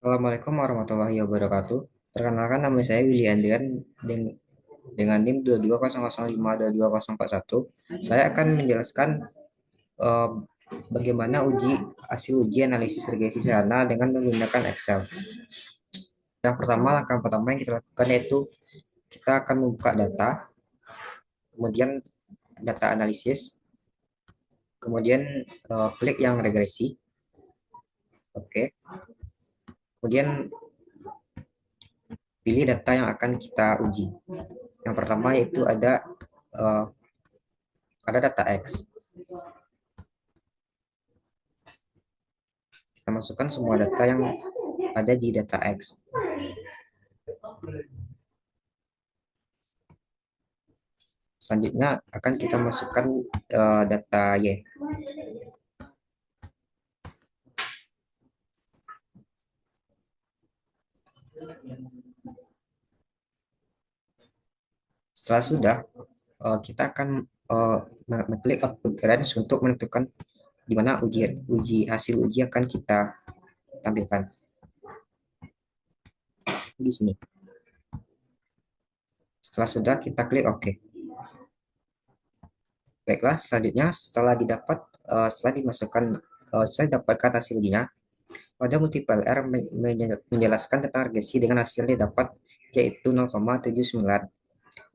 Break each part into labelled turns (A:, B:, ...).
A: Assalamualaikum warahmatullahi wabarakatuh. Perkenalkan nama saya Willy Andrian dengan NIM 2200522041. Saya akan menjelaskan eh, bagaimana hasil uji analisis regresi sederhana dengan menggunakan Excel. Yang pertama, langkah pertama yang kita lakukan yaitu kita akan membuka data, kemudian data analisis, kemudian klik yang regresi. Oke. Kemudian pilih data yang akan kita uji. Yang pertama yaitu eh, ada data X. Kita masukkan semua data yang ada di data X. Selanjutnya akan kita masukkan data Y. Setelah sudah, kita akan mengklik output range untuk menentukan di mana hasil uji akan kita tampilkan di sini. Setelah sudah, kita klik OK. Baiklah, selanjutnya setelah dimasukkan, saya dapatkan hasil ujinya. Pada multiple R menjelaskan tentang regresi dengan hasil didapat yaitu 0,79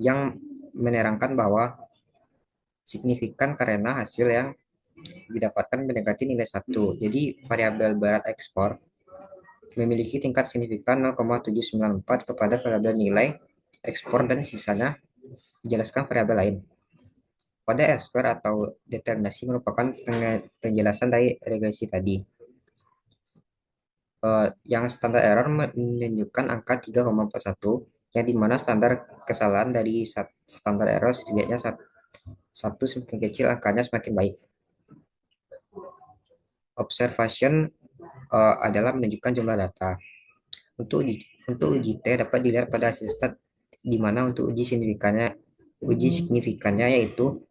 A: yang menerangkan bahwa signifikan karena hasil yang didapatkan mendekati nilai 1. Jadi variabel barat ekspor memiliki tingkat signifikan 0,794 kepada variabel nilai ekspor dan sisanya dijelaskan variabel lain. Pada R-square atau determinasi merupakan penjelasan dari regresi tadi. Yang standar error menunjukkan angka 3,41, yang dimana standar kesalahan dari standar error setidaknya satu semakin kecil angkanya semakin baik. Observation adalah menunjukkan jumlah data. Untuk uji T dapat dilihat pada hasil stat, di mana untuk uji signifikannya yaitu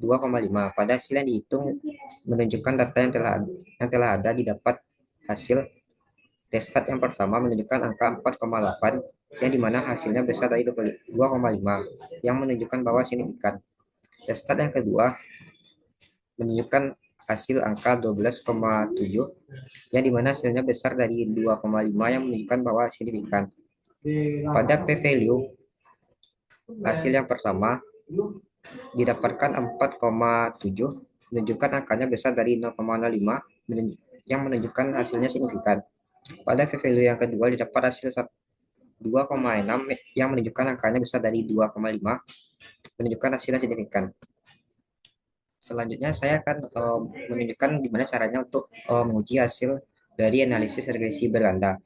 A: 2,5. Pada hasil yang dihitung menunjukkan data yang telah ada didapat hasil testat yang pertama menunjukkan angka 4,8 yang dimana hasilnya besar dari 2,5 yang menunjukkan bahwa signifikan. Testat yang kedua menunjukkan hasil angka 12,7 yang dimana hasilnya besar dari 2,5 yang menunjukkan bahwa signifikan. Pada p-value hasil yang pertama didapatkan 4,7 menunjukkan angkanya besar dari 0,05 yang menunjukkan hasilnya signifikan. Pada p-value yang kedua didapat hasil 2,6 yang menunjukkan angkanya besar dari 2,5 menunjukkan hasilnya signifikan. Selanjutnya saya akan menunjukkan gimana caranya untuk menguji hasil dari analisis regresi berganda.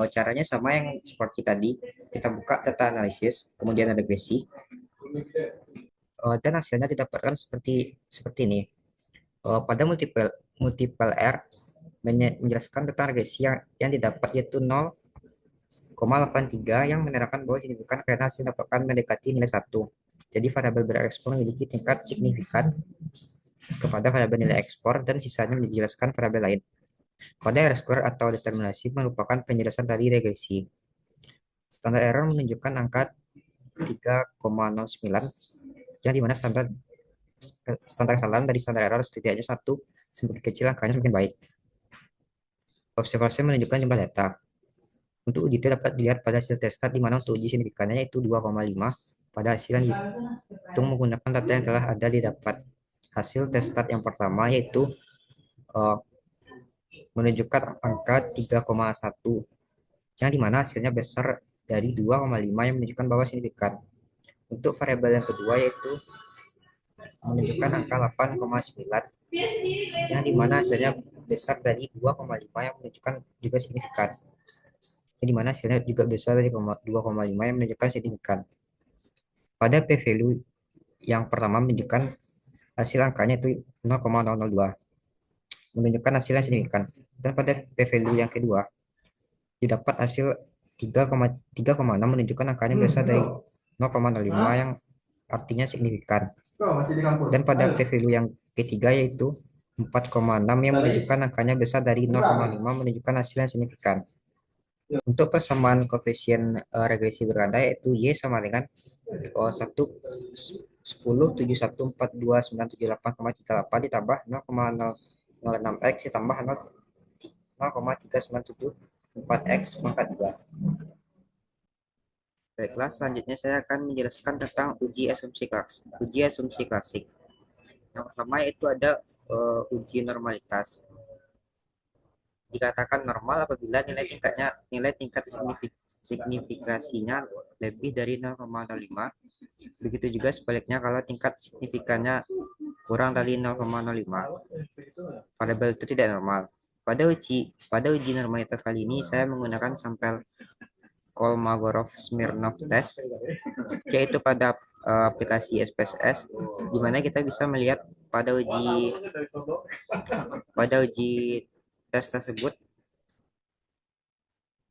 A: Caranya sama yang seperti tadi, kita buka data analisis, kemudian regresi, dan hasilnya didapatkan seperti ini. Pada multiple R menjelaskan tentang regresi yang didapat yaitu 0,83 yang menerangkan bahwa signifikan karena hasil dapatkan mendekati nilai 1. Jadi variabel berekspor memiliki tingkat signifikan kepada variabel nilai ekspor dan sisanya dijelaskan variabel lain. Pada R-square atau determinasi merupakan penjelasan dari regresi. Standar error menunjukkan angka 3,09 yang dimana standar kesalahan dari standar error setidaknya 1, semakin kecil angkanya semakin baik. Observasi menunjukkan jumlah data. Untuk uji T dapat dilihat pada hasil testat di mana untuk uji signifikannya yaitu 2,5 pada hasil yang dihitung menggunakan data yang telah ada didapat. Hasil testat yang pertama yaitu menunjukkan angka 3,1 yang dimana hasilnya besar dari 2,5 yang menunjukkan bahwa signifikan. Untuk variabel yang kedua yaitu menunjukkan angka 8,9 yang dimana hasilnya besar dari 2,5 yang menunjukkan juga signifikan. Yang dimana hasilnya juga besar dari 2,5 yang menunjukkan signifikan. Pada p-value yang pertama menunjukkan hasil angkanya itu 0,002 menunjukkan hasil yang signifikan. Dan pada p-value yang kedua didapat hasil 3,6 menunjukkan angkanya besar dari 0,05 yang artinya signifikan. Dan pada p-value yang ketiga yaitu 4,6 yang menunjukkan angkanya besar dari 0,5 menunjukkan hasil yang signifikan. Untuk persamaan koefisien regresi berganda yaitu Y sama dengan 1 10 7 1 4 2 9 7 8,38 ditambah 0,006 X ditambah 0,3974 X pangkat 2. Baiklah, selanjutnya saya akan menjelaskan tentang uji asumsi klasik. Yang pertama yaitu ada uji normalitas. Dikatakan normal apabila nilai tingkat signifikasinya lebih dari 0,05. Begitu juga sebaliknya kalau tingkat signifikannya kurang dari 0,05. Variabel itu tidak normal. Pada uji normalitas kali ini saya menggunakan sampel Kolmogorov-Smirnov test, yaitu pada aplikasi SPSS, di mana kita bisa melihat pada uji tes tersebut,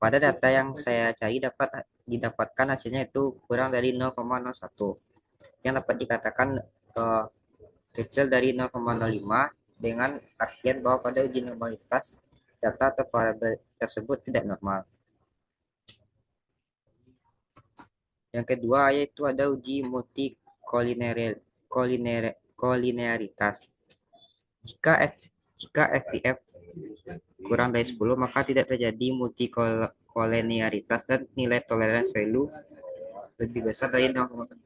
A: pada data yang saya cari didapatkan hasilnya itu kurang dari 0,01, yang dapat dikatakan kecil dari 0,05, dengan artian bahwa pada uji normalitas data atau variabel tersebut tidak normal. Yang kedua yaitu ada uji multikolinearitas. Jika FIF kurang dari 10, maka tidak terjadi multikolinearitas dan nilai tolerance value lebih besar dari 0,1,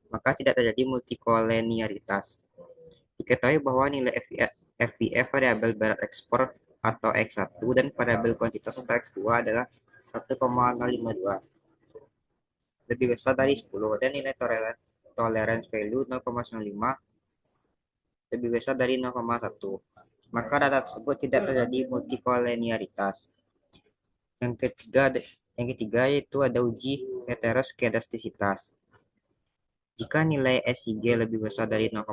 A: maka tidak terjadi multikolinearitas. Diketahui bahwa nilai FIF variabel berat ekspor atau X1 dan variabel kuantitas atau X2 adalah 1,052, lebih besar dari 10, dan nilai tolerance value 0,95 lebih besar dari 0,1, maka data tersebut tidak terjadi multikolinearitas. Yang ketiga yaitu ada uji heteroskedastisitas. Jika nilai SIG lebih besar dari 0,05,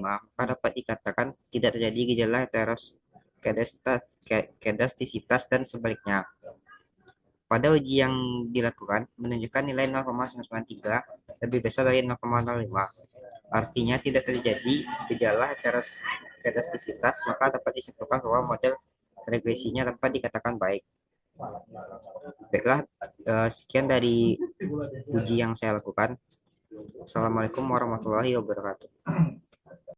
A: maka dapat dikatakan tidak terjadi gejala heteroskedastisitas dan sebaliknya. Pada uji yang dilakukan menunjukkan nilai 0,993 lebih besar dari 0,05. Artinya tidak terjadi gejala heteroskedastisitas, maka dapat disimpulkan bahwa model regresinya dapat dikatakan baik. Baiklah, sekian dari uji yang saya lakukan. Assalamualaikum warahmatullahi wabarakatuh.